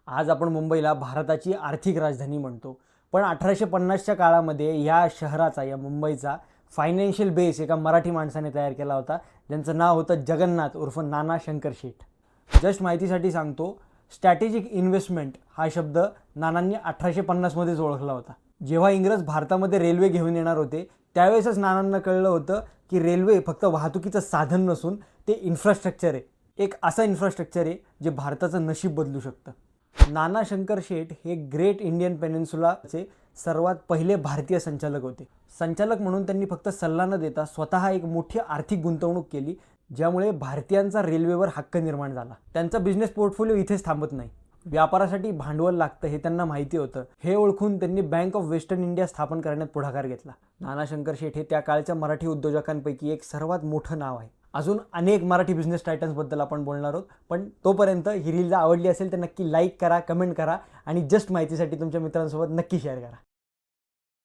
आज आपण मुंबईला भारताची आर्थिक राजधानी म्हणतो, पण 1850च्या काळामध्ये या शहराचा, या मुंबईचा फायनान्शियल बेस एका मराठी माणसाने तयार केला होता, ज्यांचं नाव होतं जगन्नाथ उर्फ नाना शंकर शेठ. जस्ट माहितीसाठी सांगतो, स्ट्रॅटेजिक इन्व्हेस्टमेंट हा शब्द नानांनी 1850मध्येच ओळखला होता. जेव्हा इंग्रज भारतामध्ये रेल्वे घेऊन येणार होते, त्यावेळेसच नानांना कळलं होतं की रेल्वे फक्त वाहतुकीचं साधन नसून ते इन्फ्रास्ट्रक्चर आहे. एक असं इन्फ्रास्ट्रक्चर आहे जे भारताचं नशीब बदलू शकतं. नाना शंकर शेठ हे ग्रेट इंडियन पेनिन्सुलाचे सर्वात पहिले भारतीय संचालक होते. संचालक म्हणून त्यांनी फक्त सल्ला न देता स्वतः एक मोठी आर्थिक गुंतवणूक केली, ज्यामुळे भारतीयांचा रेल्वेवर हक्क निर्माण झाला. त्यांचा बिझनेस पोर्टफोलिओ इथेच थांबत नाही. व्यापारासाठी भांडवल लागतं हे त्यांना माहिती होतं. हे ओळखून त्यांनी बँक ऑफ वेस्टर्न इंडिया स्थापन करण्यात पुढाकार घेतला. नाना शंकर शेठ हे त्या काळच्या मराठी उद्योजकांपैकी एक सर्वात मोठं नाव आहे. अजून अनेक मराठी बिझनेस टायटन्सबद्दल आपण बोलणार आहोत, पण तोपर्यंत ही रील आवडली असेल तर नक्की लाईक करा, कमेंट करा आणि जस्ट माहितीसाठी तुमच्या मित्रांसोबत नक्की शेअर करा.